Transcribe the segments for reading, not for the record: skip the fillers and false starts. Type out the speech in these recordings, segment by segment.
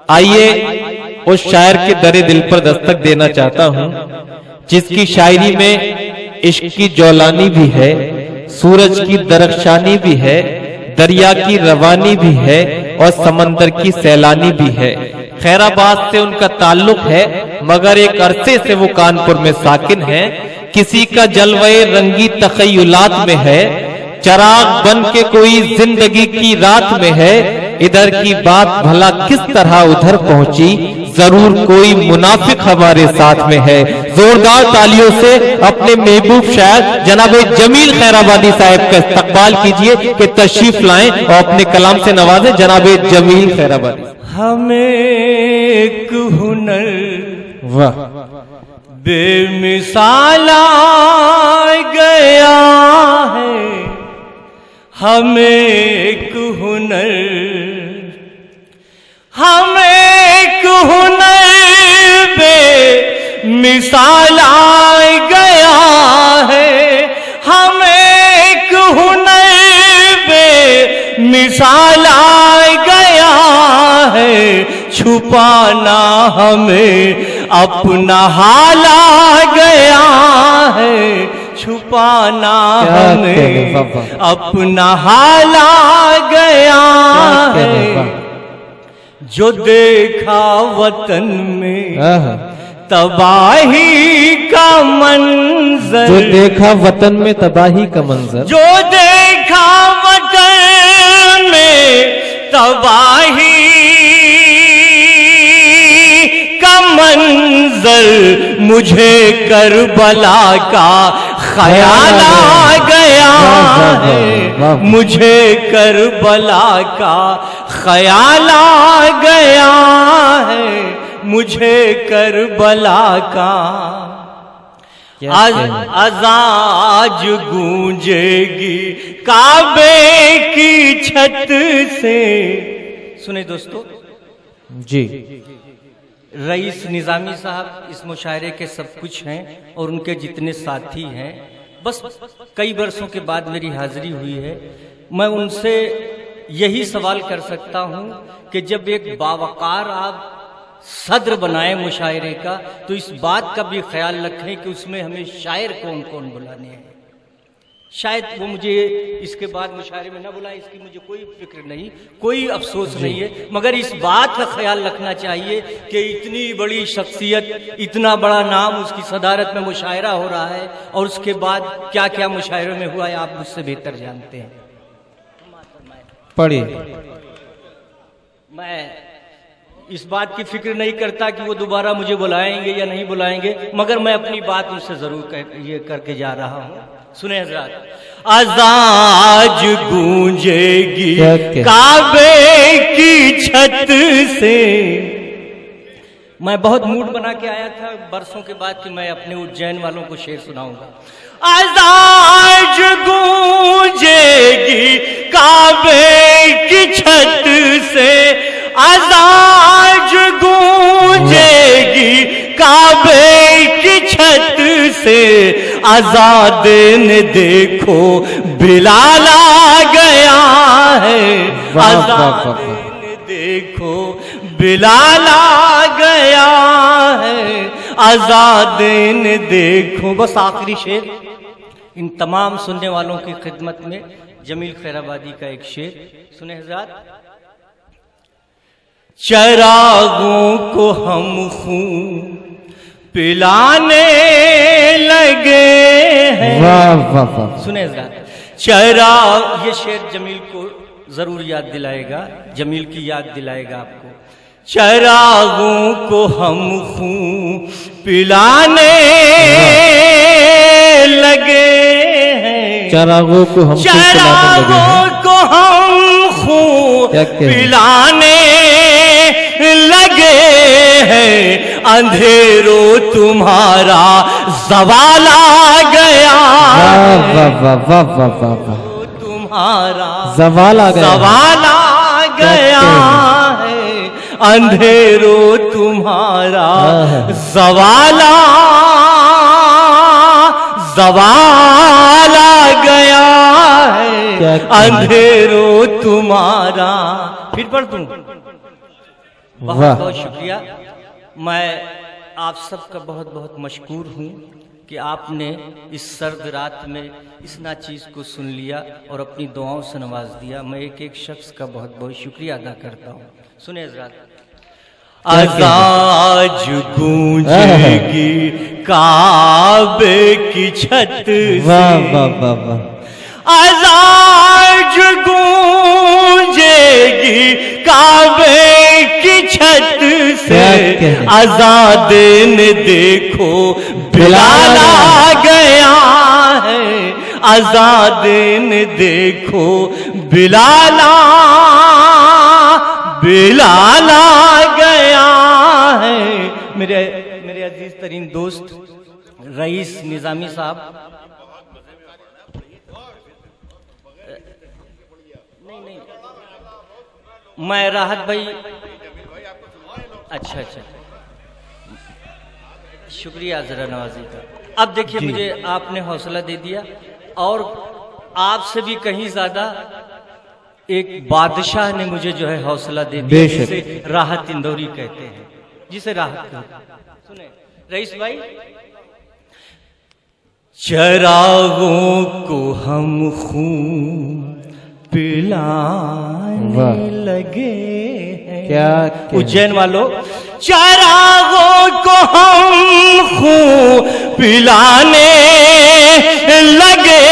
आइए उस शायर के दरे दिल पर दस्तक देना चाहता हूं जिसकी शायरी में इश्क की जौलानी भी है, सूरज की दरख्शानी भी है, दरिया की रवानी भी है और समंदर की सैलानी भी है। खैराबाद से उनका ताल्लुक है मगर एक अरसे से वो कानपुर में साकिन है। किसी का जलवे रंगी तखय्युलात में है, चराग बन के कोई जिंदगी की रात में है। इधर की बात भला किस तरह उधर पहुंची, जरूर कोई मुनाफिक हमारे साथ में है। जोरदार तालियों से अपने महबूब शायर जनाब जमील खैराबादी साहब का इस्तकबाल कीजिए कि तशरीफ लाएं और अपने कलाम से नवाजें जनाब जमील खैराबादी। हमें एक हुनर वाह बेमिसाल आ गया है, हमें एक हुनर, हमें एक हुनर बेमिसाल आ गया है, हमें एक हुनर बेमिसाल आ गया है। छुपाना हमें अपना हाल आ गया है, छुपाना हमें अपना हाल आ गया है। जो देखा वतन में तबाही का मंजर, जो देखा वतन में तबाही का मंजर, जो देखा वतन में तबाही का मंजर, मुझे करबला का ख्याल आ गया है, मुझे करबला का ख्याल आ गया है, मुझे करबला का। आज गूंजेगी काबे की छत से। सुने दोस्तों जी, रईस निजामी साहब इस मुशायरे के सब कुछ हैं और उनके जितने साथी हैं। बस कई वर्षों के बाद मेरी हाजिरी हुई है। मैं उनसे यही सवाल कर सकता हूं कि जब एक बावकार आप सदर बनाए मुशायरे का तो इस बात का भी ख्याल रखें कि उसमें हमें शायर कौन कौन बुलाने हैं। शायद वो मुझे इसके बाद मुशायरे में ना बुलाए, इसकी मुझे कोई फिक्र नहीं, कोई अफसोस नहीं है, मगर इस बात का ख्याल रखना चाहिए कि इतनी बड़ी शख्सियत, इतना बड़ा नाम, उसकी सदारत में मुशायरा हो रहा है और उसके बाद क्या क्या मुशायरों में हुआ है आप मुझसे बेहतर जानते हैं। पढ़िए। मैं इस बात की फिक्र नहीं करता कि वो दोबारा मुझे बुलाएंगे या नहीं बुलाएंगे, मगर मैं अपनी बात उनसे जरूर ये करके जा रहा हूँ। सुने हजरात, आज गूंजेगी काबे की छत से। मैं बहुत मूड बना के आया था बरसों के बाद कि मैं अपने उज्जैन वालों को शेर सुनाऊंगा। आज गूंजेगी काबे की छत से, आज गूंजेगी काबे की छत से, आजाद ने देखो बिलाल आ गया है, आजाद ने देखो बिलाल आ गया है, आजाद ने देखो। बस आखिरी शेर इन तमाम सुनने वालों की खिदमत में जमील खैराबादी का एक शेर सुने हज़रात। चरागों को हम खून पिलाने लगे हैं। वाह वाह वाह। सुने हज़रात, चराग, ये शेर जमील को जरूर याद दिलाएगा, जमील की याद दिलाएगा आपको। चरागों को हम खून पिलाने लगे हैं, चरागों को हम खून पिलाने लगे हैं, अंधेरों तुम्हारा ज़वाल आ गया, तुम्हारा ज़वाल आ गया है, अंधेरों तुम्हारा ज़वाल आ गया है, अंधेरों तुम्हारा। फिर पढ़ दूं, बहुत बहुत शुक्रिया। मैं आप सबका बहुत बहुत मशकूर हूँ कि आपने इस सर्द रात में इस नाचीज़ को सुन लिया और अपनी दुआओं से नवाज दिया। मैं एक एक शख्स का बहुत बहुत शुक्रिया अदा करता हूँ। सुने हज़रात। आज गूंजेगी काबे की छत से, वाह वाह वाह वाह, आज गूंजेगी काबे की छत से, आजादीन देखो बिलाल आ गया है, आजादीन देखो बिलाल आ गया है। मेरे अजीज तरीन दोस्त रईस निजामी साहब, नहीं मैं राहत भाई, अच्छा शुक्रिया जरा नवाजी का। अब देखिए मुझे आपने हौसला दे दिया और आपसे भी कहीं ज्यादा एक बादशाह ने मुझे जो है हौसला दे दिया, जिसे राहत इंदौरी कहते हैं, जिसे राहत कहते हैं। सुने रईस भाई, चरागों को हम खून पिलाने लगे हैं, क्या उज्जैन वालों, चरागों को हम खून पिलाने लगे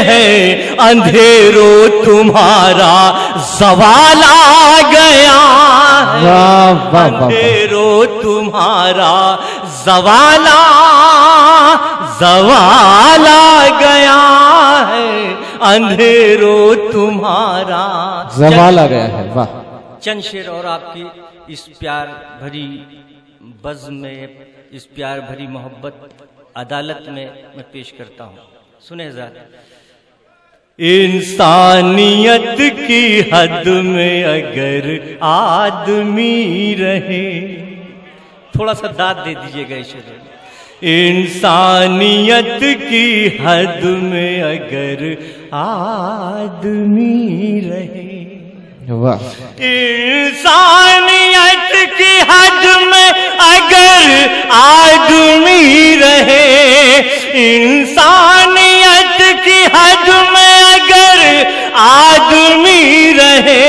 हैं, अंधेरों तुम्हारा जवाल आ गया है, अंधेरों तुम्हारा जवाल आ गया है, अंधेरों तुम्हारा जवाल आ गया है। वाह, चंद शेर और आपकी इस प्यार भरी बज़्म में, इस प्यार भरी मोहब्बत अदालत में मैं पेश करता हूँ। सुने ज़रा। इंसानियत की हद में अगर आदमी रहे, थोड़ा सा दाद दे दीजिएगा इस शेर। इंसानियत की हद में अगर आदमी रहे, वाह, इंसानियत की हद में अगर आदमी रहे, इंसानियत की हद में अगर आदमी रहे,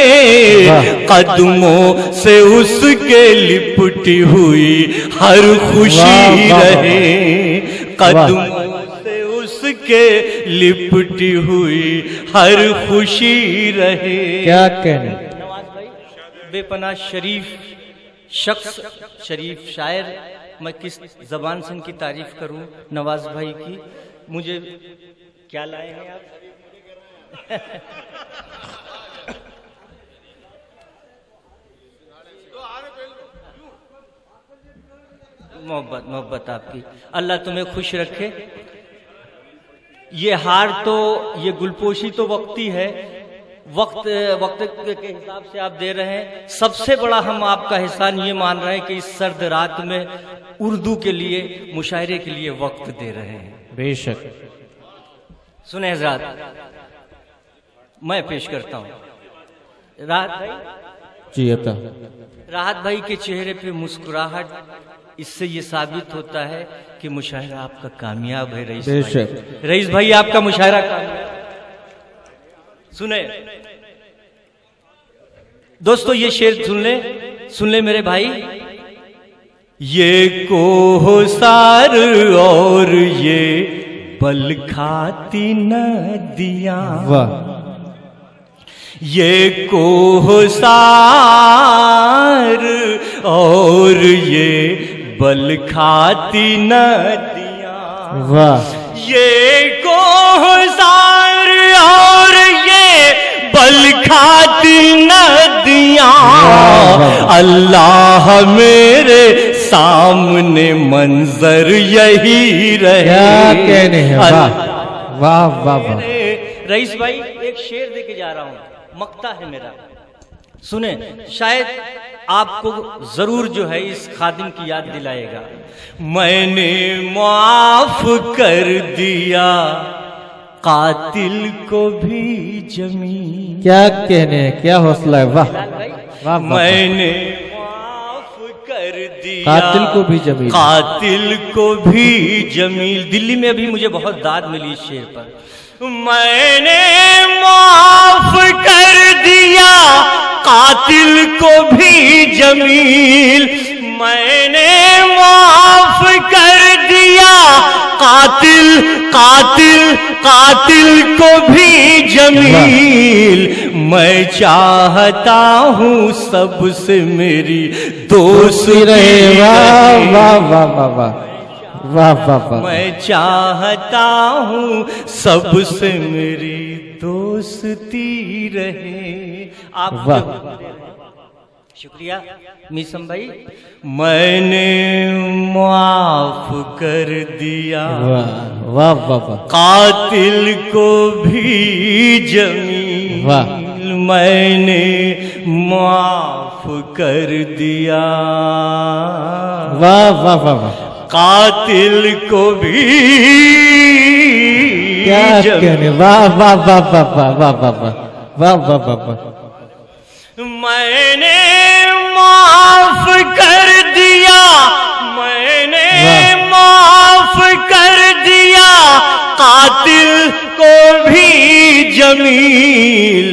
कदमों से उसके लिपटी हुई हर खुशी रहे, कदमों से उसके लिपटी हुई हर खुशी रहे। क्या कहने। नवाज भाई बेपनाह शरीफ शख्स, शरीफ शायर, मैं किस जबान से इनकी तारीफ करूं नवाज भाई की। मुझे क्या लाए हैं आप? मोहब्बत आपकी, अल्लाह तुम्हें खुश रखे। ये हार तो, ये गुलपोशी तो वक्ती है, वक्त के हिसाब से आप दे रहे हैं। सबसे बड़ा हम आपका एहसान ये मान रहे हैं कि इस सर्द रात में उर्दू के लिए, मुशायरे के लिए वक्त दे रहे हैं। बेशक। सुने हज़रात, मैं पेश करता हूँ। राहत भाई जी, अपना राहत भाई के चेहरे पे मुस्कुराहट, इससे ये साबित होता है कि मुशायरा आपका कामयाब है। रईस भाई आपका मुशायरा कामयाब। सुने दोस्तों, ये शेर सुन ले मेरे भाई। ये कोहसार और ये बल खाती नदियां, वाह, ये कोहसार और ये बल खाती नदियां, वाह, ये कोहसार और ये बल खाती नदियां, अल्लाह मेरे सामने मंजर यही रहे। क्या कहने हैं। वाह वाह वाह वाह। रईस भाई एक शेर दे के जा रहा हूं, मक्ता है मेरा, सुने, शायद आपको जरूर जो है इस खादिम की याद दिलाएगा। मैंने माफ कर दिया कातिल को भी जमीन। क्या कहने हैं, क्या हौसला है। वाह वाह, मैंने कर दिया, कातिल को भी जमील, कातिल को भी जमील। दिल्ली में भी मुझे बहुत दाद मिली इस शेर पर। मैंने माफ कर दिया कातिल को भी जमील, मैंने माफ कर दिया कातिल कातिल कातिल को भी जमील। मैं चाहता हूँ सबसे मेरी दोस्ती रहे। वाह वाह वाह वाह वाह वाह वाह वाह। मैं चाहता हूँ सबसे मेरी दोस्ती रहे। आप शुक्रिया मीसम भाई। मैंने माफ कर दिया, वाह वाह वाह वाह, कातिल को भी जमील, वाह, मैंने माफ कर दिया, वाह वाह वाह वाह, कातिल को भी क्या कहने, वाह वाह वाह वाह वाह वाह वाह वाह वाह वाह वाह। मैंने माफ कर दिया, मैंने माफ कर दिया कातिल को भी जमील।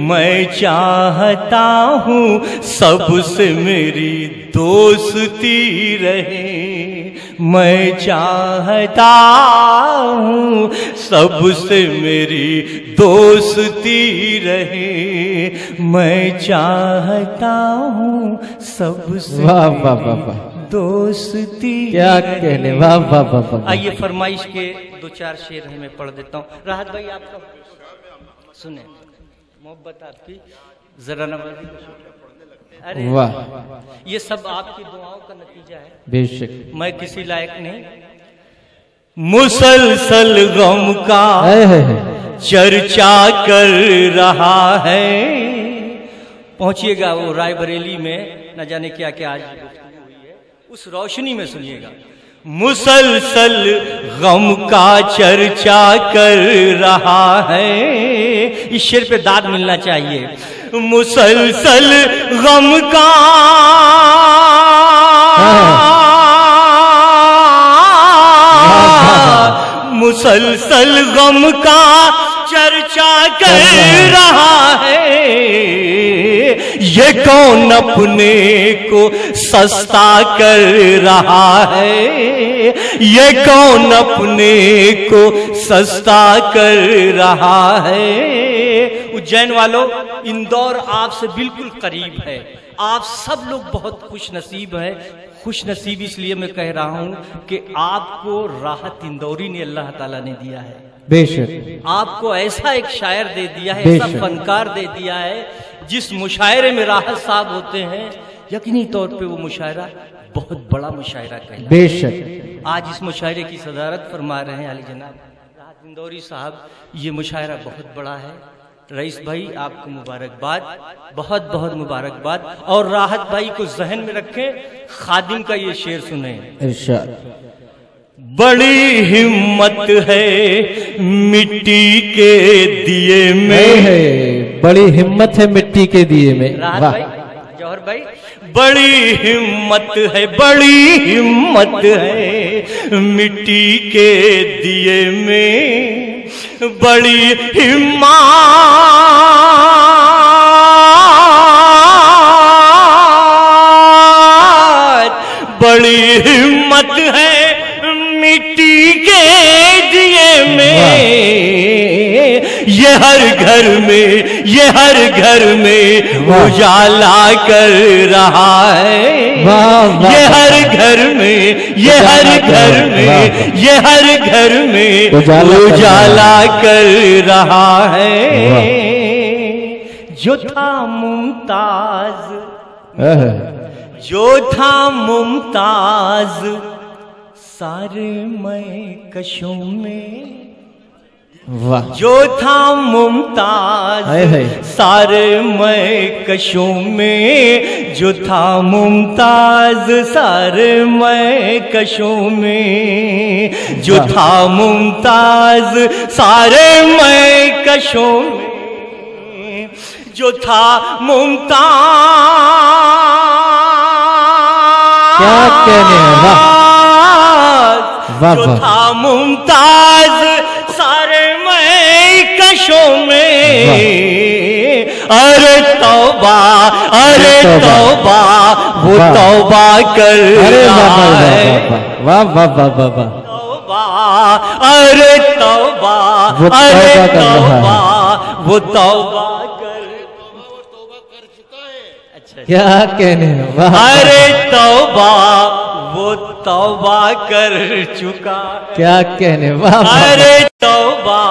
मैं चाहता हूँ सबसे मेरी दोस्ती रहे, मैं चाहता हूँ सबसे मेरी दोस्ती रहे, मैं चाहता हूँ सबसे वाह वाह वाह वाह, दोस्ती। क्या कहने, वाह वाह वाह वाह। आइए फरमाइश के दो चार शेर हैं मैं पढ़ देता हूँ। राहत भाई आपका सुने, मोहब्बत आपकी जरा नवाजी। अरे वाह, ये सब आपकी दुआओं का नतीजा है, बेशक। मैं किसी लायक नहीं। मुसलसल गम का चर्चा कर रहा है। पहुंचिएगा वो रायबरेली में, न जाने क्या क्या आज हुई है, उस रोशनी में सुनिएगा। मुसलसल गम का चर्चा कर रहा है। इस शेर पे दाद मिलना चाहिए। मुसलसल गम का मुसलसल गम का चर्चा कर रहा है। ये कौन अपने को सस्ता कर रहा है, ये कौन अपने को सस्ता कर रहा है। उज्जैन वालों, इंदौर आपसे बिल्कुल करीब है, आप सब लोग बहुत खुश नसीब हैं। खुश नसीब इसलिए मैं कह रहा हूं कि आपको राहत इंदौरी ने अल्लाह ताला ने दिया है। बेशक, आपको ऐसा एक शायर दे दिया है, ऐसा फनकार दे दिया है, जिस मुशायरे में राहत साहब होते हैं, यकीनी तौर पे वो मुशायरा बहुत बड़ा मुशायरा कहलाता है। बेशक, आज इस मुशायरे की सदारत फरमा रहे हैं आली जनाब राहत इंदौरी साहब। ये मुशायरा बहुत बड़ा है। रईस भाई आपको मुबारकबाद, बहुत बहुत मुबारकबाद। और राहत भाई को जहन में रखें, खादिम का ये शेर सुने। इरशाद। बड़ी हिम्मत है मिट्टी के दिए में, बड़ी हिम्मत है मिट्टी के दिए में। राहत भाई, जौहर भाई, बड़ी हिम्मत है, बड़ी हिम्मत है मिट्टी के दिए में, बड़ी हिम्मत, बड़ी हिम्मत है मिट्टी के दिए में। ये हर घर में, ये हर घर में उजाला कर रहा है। ये हर घर में, ये हर घर में, ये हर घर में उजाला कर रहा है। जो था मुमताज, जो था मुमताज सारे मैं कशों में, वाह, जो था मुमताज सारे मैं कशों में, जो था मुमताज सारे मैं कशों में, जो था मुमताज सारे मैं कशों में, जो था मुमताज क्या कहने हैं, वाह वाह जो वाह। था मुमताज सारे मैं कशों में, अरे तौबा तौबा वो वाह। तौबा कर अरे वाह रहा वाह है, वाह वाह वाह वाह वाह। तौबा अरे तौबा वो अरे तौबा कर रहा है। तौबा वो तौबा कर, अच्छा क्या कहने हैं, वाह। अरे तौबा वो तौबा कर चुका, क्या कहने, वाह वाह। अरे तौबा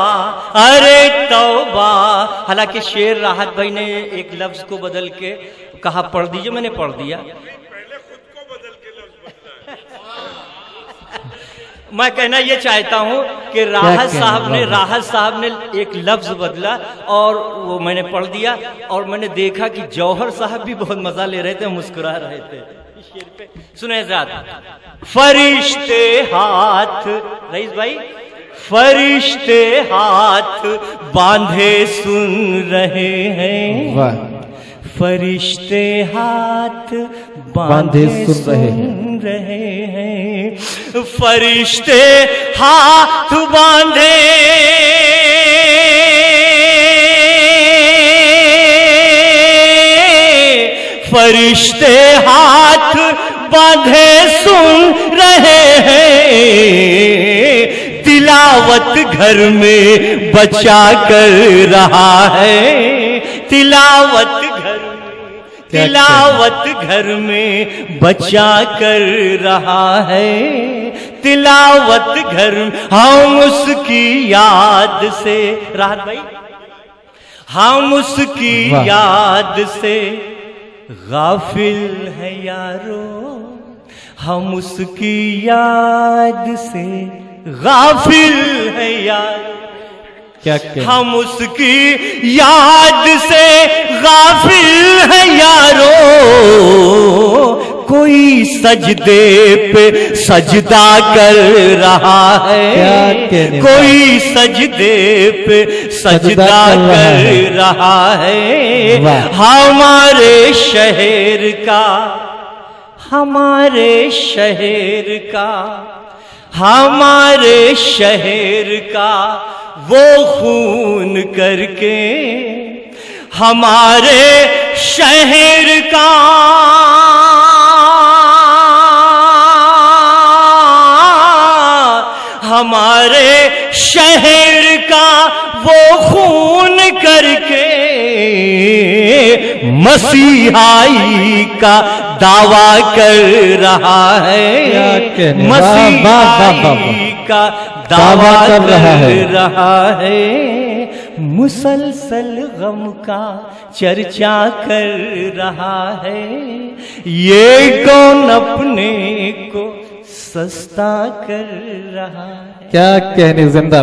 अरे तौबा। हालांकि शेर राहत भाई ने एक लफ्ज को बदल के कहा पढ़ दीजिए, मैंने पढ़ दिया। मैं कहना ये चाहता हूं कि राहत साहब ने एक लफ्ज बदला और वो मैंने पढ़ दिया, और मैंने देखा कि जौहर साहब भी बहुत मजा ले रहे थे, मुस्कुरा रहे थे इस शेर पे। सुने ज़रा, फरिश्ते हाथ, रईस भाई, फरिश्ते हाथ बांधे सुन रहे हैं, वाह। फरिश्ते हाथ बांधे सुन रहे हैं, फरिश्ते हाथ बांधे फरिश्ते हाथ बांधे सुन रहे हैं, तिलावत घर में बचा कर रहा है, तिलावत घर में बचा कर रहा है, तिलावत घर हम उसकी याद से, राहत भाई, हम उसकी याद से गाफिल है यारो, हम उसकी याद से गाफिल है यारो, क्या हम उसकी याद से गाफिल है यारो, कोई सजदे पे सजदा कर रहा है, कोई सजदे पे सजदा कर रहा है, हमारे शहर का, हमारे शहर का, हमारे शहर का वो खून करके, हमारे शहर का, हमारे शहर का वो खून करके मसीहाई का दावा कर रहा है, मसीहाई का दावा कर रहा है, मुसलसल गम का चर्चा कर रहा है, ये कौन अपने को सस्ता कर रहा है। क्या कहने, जिंदा।